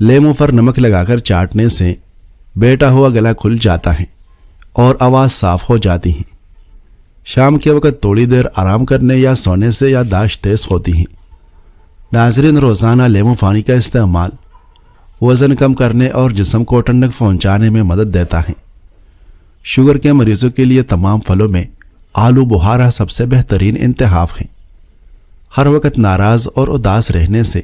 لیمو پر نمک لگا کر چاٹنے سے بیٹا ہوا گلا کھل جاتا ہے اور آواز صاف ہو جاتی ہے۔ شام کے وقت تھوڑی دیر آرام کرنے یا سونے سے یادداشت تیز ہوتی ہے۔ ناظرین، روزانہ لیمو پانی کا استعمال وزن کم کرنے اور جسم کو ٹھنڈک پہنچانے میں مدد دیتا ہے۔ شوگر کے مریضوں کے لیے تمام پھلوں میں آلو بخارا سب سے بہترین انتخاب ہے۔ ہر وقت ناراض اور اداس رہنے سے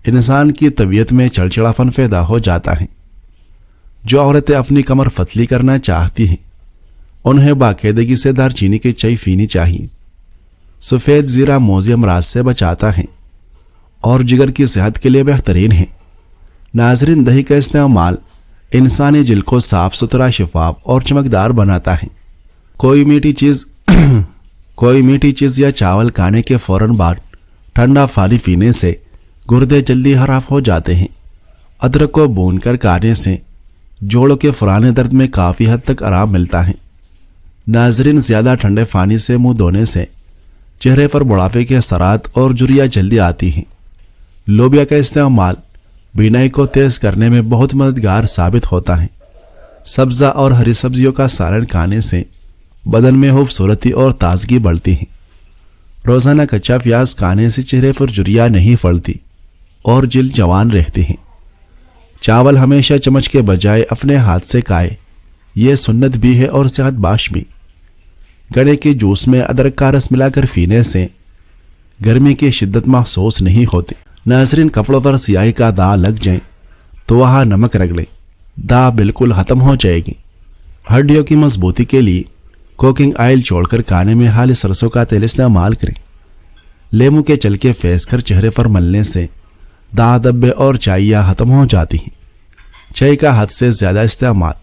انسان کی طبیعت میں چڑچڑاپن پیدا ہو جاتا ہے۔ جو عورتیں اپنی کمر پتلی کرنا چاہتی ہیں انہیں باقاعدگی سے دار چینی کی چائے پینی چاہیے۔ سفید زیرہ موذی امراض سے بچاتا ہے اور جگر کی صحت کے لیے بہترین ہے۔ ناظرین، دہی کا استعمال انسانی جلد کو صاف ستھرا، شفاف اور چمکدار بناتا ہے۔ کوئی میٹھی چیز یا چاول کھانے کے فوراً بعد ٹھنڈا پانی پینے سے گردے جلدی خراب ہو جاتے ہیں۔ ادرک کو بھون کر کھانے سے جوڑوں کے پرانے درد میں کافی حد تک آرام ملتا ہے۔ ناظرین، زیادہ ٹھنڈے پانی سے منہ دھونے سے چہرے پر بڑھاپے کے اثرات اور جھریاں جلدی آتی ہیں۔ لوبیا کا استعمال بینائی کو تیز کرنے میں بہت مددگار ثابت ہوتا ہے۔ سبزہ اور ہری سبزیوں کا سالن کھانے سے بدن میں خوبصورتی اور تازگی بڑھتی ہے۔ روزانہ کچا پیاز کھانے سے چہرے پر جھریاں نہیں پڑتی اور جلد جوان رہتی ہے۔ چاول ہمیشہ چمچ کے بجائے اپنے ہاتھ سے کھائے، یہ سنت بھی ہے اور صحت بخش بھی۔ گنے کے جوس میں ادرک کا رس ملا کر پینے سے گرمی کی شدت محسوس نہیں ہوتی۔ ناظرین، کپڑوں پر سیاہی کا داغ لگ جائیں تو وہاں نمک رگڑ لیں، داغ بالکل ختم ہو جائے گی۔ ہڈیوں کی مضبوطی کے لیے کوکنگ آئل چھوڑ کر کھانے میں خالص سرسوں کا تیل استعمال کریں۔ لیمو کے چھلکے پھینس کر چہرے پر ملنے سے داغ دبے اور چائیاں ختم ہو جاتی ہیں۔ چائے کا حد سے زیادہ استعمال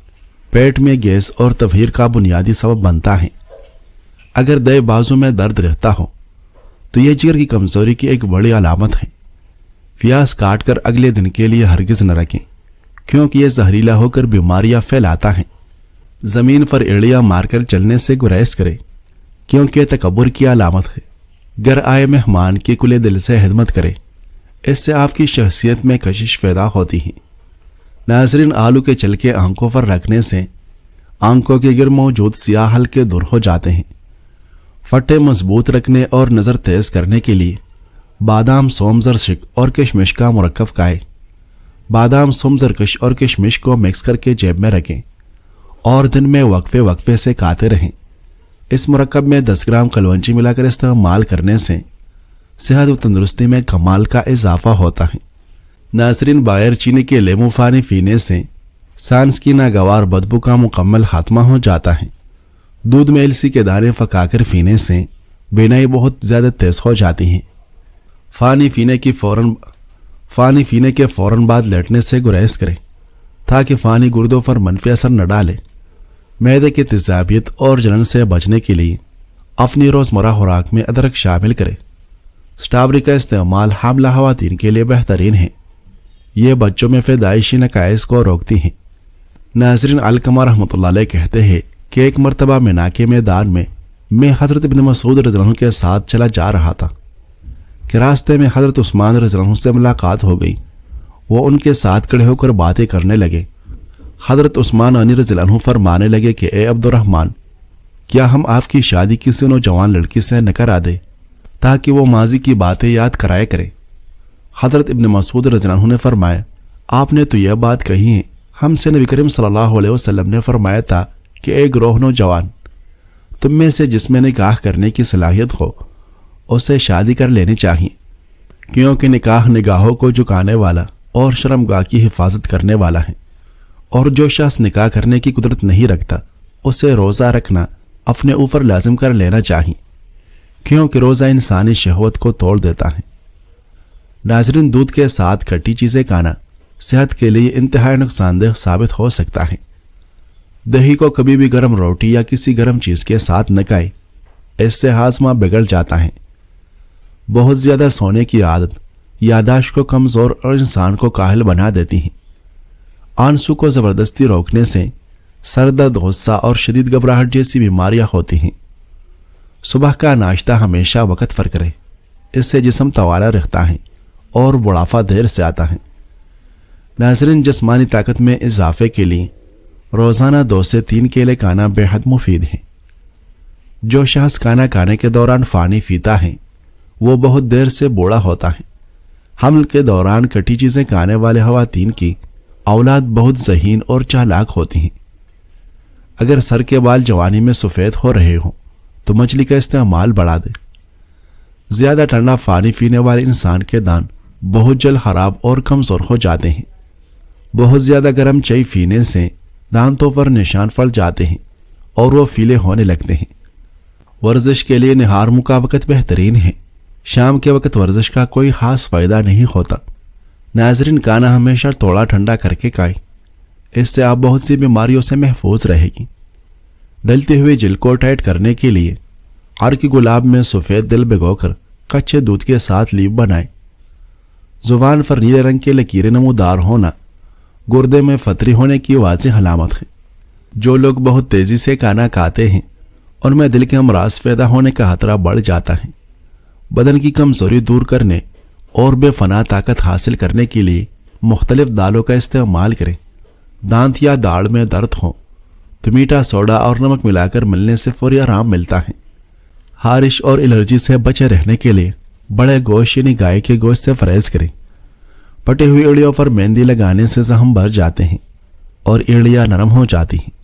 پیٹ میں گیس اور تبخیر کا بنیادی سبب بنتا ہے۔ اگر دائیں بازو میں درد رہتا ہو تو یہ جگر کی کمزوری کی ایک بڑی علامت ہے۔ پیاز کاٹ کر اگلے دن کے لیے ہرگز نہ رکھیں کیونکہ یہ زہریلا ہو کر بیماریاں پھیلاتا ہے۔ زمین پر ایڑیاں مار کر چلنے سے گریز کریں کیونکہ یہ تکبر کی علامت ہے۔ گھر آئے مہمان کی کھلے دل سے خدمت کریں، اس سے آپ کی شخصیت میں کشش پیدا ہوتی ہے۔ ناظرین، آلو کے چھلکے آنکھوں پر رکھنے سے آنکھوں کے گر موجود سیاہ حلقے دور ہو جاتے ہیں۔ پھٹے مضبوط رکھنے اور نظر تیز کرنے کے لیے بادام، سونف، زرشک اور کشمش کا مرکب کھائیں۔ بادام، سونف، زرکش اور کشمش کو مکس کر کے جیب میں رکھیں اور دن میں وقفے سے کھاتے رہیں۔ اس مرکب میں 10 گرام کلونجی ملا کر استعمال کرنے سے صحت و تندرستی میں کمال کا اضافہ ہوتا ہے۔ ناظرین، بغیر چینی کے لیمو پانی پینے سے سانس کی ناگوار بدبو کا مکمل خاتمہ ہو جاتا ہے۔ دودھ میں السی کے دانے پکا کر پینے سے بینائی بہت زیادہ تیز ہو جاتی ہے۔ پانی پینے کے فوراً بعد لیٹنے سے گریز کریں تاکہ پانی گردوں پر منفی اثر نہ ڈالے۔ معدے کی تیزابیت اور جلن سے بچنے کے لیے اپنی روزمرہ خوراک میں ادرک شامل کریں۔ سٹرابیری کا استعمال حاملہ خواتین کے لیے بہترین ہے، یہ بچوں میں پیدائشی نقائص کو روکتی ہیں۔ ناظرین، علقمہ رحمۃ اللہ علیہ کہتے ہیں کہ ایک مرتبہ مینا کے میدان میں حضرت ابن مسعود رضی اللہ عنہ کے ساتھ چلا جا رہا تھا کہ راستے میں حضرت عثمان رضی اللہ عنہ سے ملاقات ہو گئی۔ وہ ان کے ساتھ کھڑے ہو کر باتیں کرنے لگے۔ حضرت عثمان غنی رضی اللہ عنہ فرمانے لگے کہ اے عبد الرحمن، کیا ہم آپ کی شادی کسی نوجوان لڑکی سے نہ کرا دیں تاکہ وہ ماضی کی باتیں یاد کرائے کرے؟ حضرت ابن مسعود رضی اللہ عنہ نے فرمایا، آپ نے تو یہ بات کہی ہے، ہم سے نبی کریم صلی اللہ علیہ وسلم نے فرمایا تھا کہ ایک گروہ نوجوان تم میں سے جس میں نکاح کرنے کی صلاحیت ہو اسے شادی کر لینی چاہیے، کیونکہ نکاح نگاہوں کو جھکانے والا اور شرمگاہ کی حفاظت کرنے والا ہے، اور جو شخص نکاح کرنے کی قدرت نہیں رکھتا اسے روزہ رکھنا اپنے اوپر لازم کر لینا چاہیے، کیونکہ روزہ انسانی شہوت کو توڑ دیتا ہے۔ ناظرین، دودھ کے ساتھ کھٹی چیزیں کھانا صحت کے لیے انتہائی نقصان دہ ثابت ہو سکتا ہے۔ دہی کو کبھی بھی گرم روٹی یا کسی گرم چیز کے ساتھ نہ کھائیں، اس سے ہاضمہ بگڑ جاتا ہے۔ بہت زیادہ سونے کی عادت یادداشت کو کمزور اور انسان کو کاہل بنا دیتی ہے۔ آنسو کو زبردستی روکنے سے سر درد، غصہ اور شدید گھبراہٹ جیسی بیماریاں ہوتی ہیں۔ صبح کا ناشتہ ہمیشہ وقت پر کریں، اس سے جسم توانا رہتا ہے اور بڑھاپا دیر سے آتا ہے۔ ناظرین، جسمانی طاقت میں اضافے کے لیے روزانہ 2 سے 3 کیلے کھانا بے حد مفید ہے۔ جو شخص کھانا کھانے کے دوران پانی پیتا ہے وہ بہت دیر سے بوڑھا ہوتا ہے۔ حمل کے دوران کٹی چیزیں کھانے والے خواتین کی اولاد بہت ذہین اور چالاک ہوتی ہیں۔ اگر سر کے بال جوانی میں سفید ہو رہے ہوں تو مچھلی کا استعمال بڑھا دیں۔ زیادہ ٹھنڈا پانی پینے والے انسان کے دانت بہت جلد خراب اور کمزور ہو جاتے ہیں۔ بہت زیادہ گرم چائے پینے سے دانتوں پر نشان پڑ جاتے ہیں اور وہ پیلے ہونے لگتے ہیں۔ ورزش کے لیے نہار مطابقت بہترین ہے۔ شام کے وقت ورزش کا کوئی خاص فائدہ نہیں ہوتا۔ ناظرین، کھانا ہمیشہ تھوڑا ٹھنڈا کر کے کھائیں، اس سے آپ بہت سی بیماریوں سے محفوظ رہے گی۔ ڈلتے ہوئے جلد کو ٹائٹ کرنے کے لیے عرق گلاب میں سفید دل بھگو کر کچے دودھ کے ساتھ لیپ بنائیں۔ زبان پر نیلے رنگ کے لکیریں نمودار ہونا گردے میں پتھری ہونے کی واضح علامت ہے۔ جو لوگ بہت تیزی سے کھانا کھاتے ہیں ان میں دل کے امراض پیدا ہونے کا خطرہ بڑھ جاتا ہے۔ بدن کی کمزوری دور کرنے اور بے فنا طاقت حاصل کرنے کے لیے مختلف دالوں کا استعمال کریں۔ دانت یا داڑھ میں درد ہو تو میٹھا سوڈا اور نمک ملا کر ملنے سے فوری آرام ملتا ہے۔ خارش اور الرجی سے بچے رہنے کے لیے بڑے گوشت یعنی گائے کے گوشت سے پرہیز کریں۔ پٹے ہوئی ایڑیوں پر مہندی لگانے سے زخم بھر جاتے ہیں اور ایڑیاں نرم ہو جاتی ہیں۔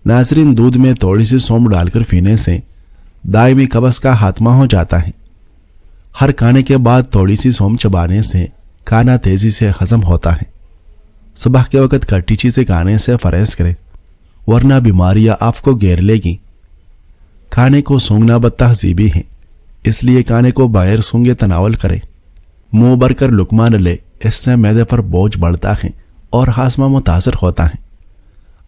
ناظرین، دودھ میں تھوڑی سی سونف ڈال کر پینے سے دائمی قبض کا خاتمہ ہو جاتا ہے۔ ہر کھانے کے بعد تھوڑی سی سونف چبانے سے کھانا تیزی سے ہضم ہوتا ہے۔ صبح کے وقت کھٹی چیزیں کھانے سے پرہیز کریں ورنہ بیماریاں آپ کو گھیر لے گی۔ کھانے کو سونگھنا بدتہذیبی ہے، اس لیے کھانے کو بغیر سونگے تناول کریں۔ منہ بھر کر لقمہ نہ لے، اس سے معدے پر بوجھ بڑھتا ہے اور ہاضمہ متاثر ہوتا ہے۔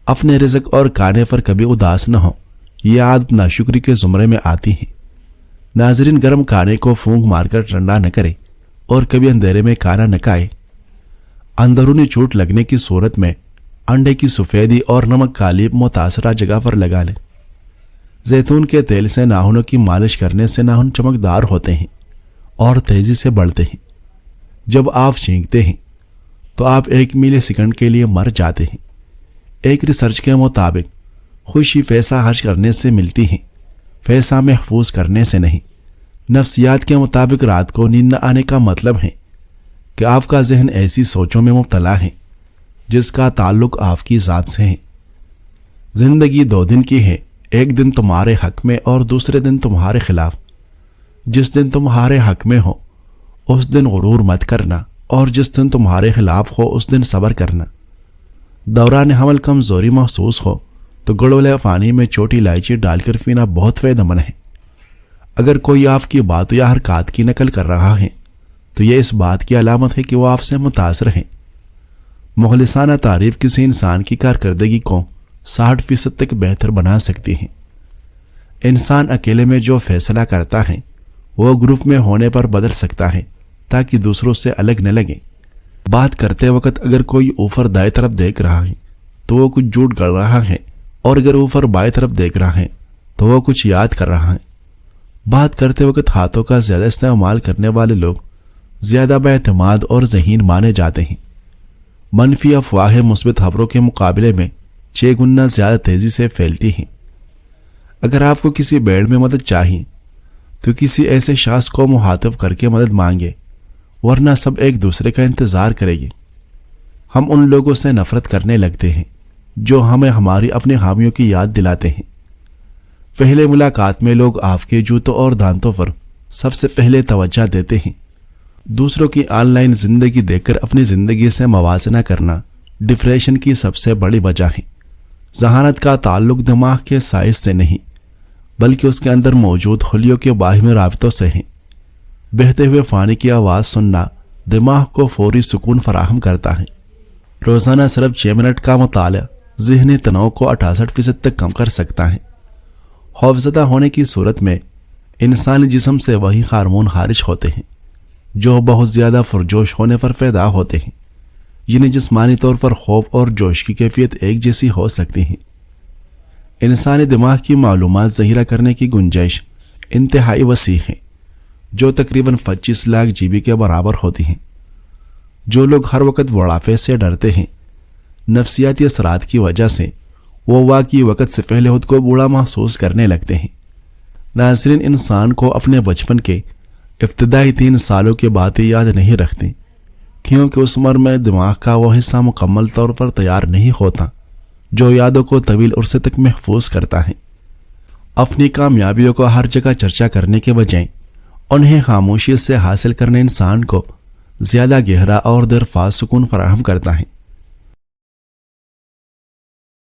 اپنے رزق اور کھانے پر کبھی اداس نہ ہو، یہ عادت ناشکری کے زمرے میں آتی ہے۔ ناظرین، گرم کھانے کو پھونک مار کر ٹھنڈا نہ کریں اور کبھی اندھیرے میں کھانا نہ کھائیں۔ اندرونی چوٹ لگنے کی صورت میں انڈے کی سفیدی اور نمک کا لیپ متاثرہ جگہ پر لگا لیں۔ زیتون کے تیل سے ناخنوں کی مالش کرنے سے ناخن چمکدار ہوتے ہیں اور تیزی سے بڑھتے ہیں۔ جب آپ چھینکتے ہیں تو آپ 1 ملی سیکنڈ کے لیے مر جاتے ہیں۔ ایک ریسرچ کے مطابق خوشی پیسہ خرچ کرنے سے ملتی ہے، پیسہ محفوظ کرنے سے نہیں۔ نفسیات کے مطابق رات کو نیند نہ آنے کا مطلب ہے کہ آپ کا ذہن ایسی سوچوں میں مبتلا ہے جس کا تعلق آپ کی ذات سے ہے۔ زندگی 2 دن کی ہے، ایک دن تمہارے حق میں اور دوسرے دن تمہارے خلاف۔ جس دن تمہارے حق میں ہو اس دن غرور مت کرنا اور جس دن تمہارے خلاف ہو اس دن صبر کرنا۔ دوران حمل کمزوری محسوس ہو تو گڑولے پانی میں چھوٹی الائچی ڈال کر پینا بہت فائدہ مند ہے۔ اگر کوئی آپ کی بات یا حرکات کی نقل کر رہا ہے تو یہ اس بات کی علامت ہے کہ وہ آپ سے متاثر ہے۔ مخلصانہ تعریف کسی انسان کی کارکردگی کو 60% تک بہتر بنا سکتی ہے۔ انسان اکیلے میں جو فیصلہ کرتا ہے وہ گروپ میں ہونے پر بدل سکتا ہے تاکہ دوسروں سے الگ نہ لگے۔ بات کرتے وقت اگر کوئی اوپر دائیں طرف دیکھ رہا ہے تو وہ کچھ جھوٹ گڑ رہا ہے، اور اگر اوپر بائیں طرف دیکھ رہا ہے تو وہ کچھ یاد کر رہا ہے۔ بات کرتے وقت ہاتھوں کا زیادہ استعمال کرنے والے لوگ زیادہ بااعتماد اور ذہین مانے جاتے ہیں۔ منفی افواہیں مثبت خبروں کے مقابلے میں 6 گنا زیادہ تیزی سے پھیلتی ہیں۔ اگر آپ کو کسی بھیڑ میں مدد چاہیے تو کسی ایسے شخص کو مخاطب کر کے مدد مانگے، ورنہ سب ایک دوسرے کا انتظار کریں گے۔ ہم ان لوگوں سے نفرت کرنے لگتے ہیں جو ہمیں ہماری اپنے خامیوں کی یاد دلاتے ہیں۔ پہلے ملاقات میں لوگ آپ کے جوتوں اور دانتوں پر سب سے پہلے توجہ دیتے ہیں۔ دوسروں کی آن لائن زندگی دیکھ کر اپنی زندگی سے موازنہ کرنا ڈپریشن کی سب سے بڑی وجہ ہے۔ ذہانت کا تعلق دماغ کے سائز سے نہیں بلکہ اس کے اندر موجود خلیوں کے باہمی رابطوں سے ہے۔ بہتے ہوئے پانی کی آواز سننا دماغ کو فوری سکون فراہم کرتا ہے۔ روزانہ صرف 6 منٹ کا مطالعہ ذہنی تناؤ کو 68% تک کم کر سکتا ہے۔ خوفزدہ ہونے کی صورت میں انسانی جسم سے وہی ہارمون خارج ہوتے ہیں جو بہت زیادہ پرجوش ہونے پر پیدا ہوتے ہیں، یعنی جسمانی طور پر خوف اور جوش کی کیفیت ایک جیسی ہو سکتی ہیں۔ انسانی دماغ کی معلومات ذخیرہ کرنے کی گنجائش انتہائی وسیع ہے جو تقریباً 25 لاکھ GB کے برابر ہوتی ہیں۔ جو لوگ ہر وقت بڑھاپے سے ڈرتے ہیں، نفسیاتی اثرات کی وجہ سے وہ واقعی وقت سے پہلے خود کو بوڑھا محسوس کرنے لگتے ہیں۔ ناظرین، انسان کو اپنے بچپن کے ابتدائی 3 سالوں کی باتیں یاد نہیں رکھتی، کیونکہ اس عمر میں دماغ کا وہ حصہ مکمل طور پر تیار نہیں ہوتا جو یادوں کو طویل عرصے تک محفوظ کرتا ہے۔ اپنی کامیابیوں کو ہر جگہ چرچا کرنے کے بجائے انہیں خاموشی سے حاصل کرنے انسان کو زیادہ گہرا اور دیر فاز سکون فراہم کرتا ہے۔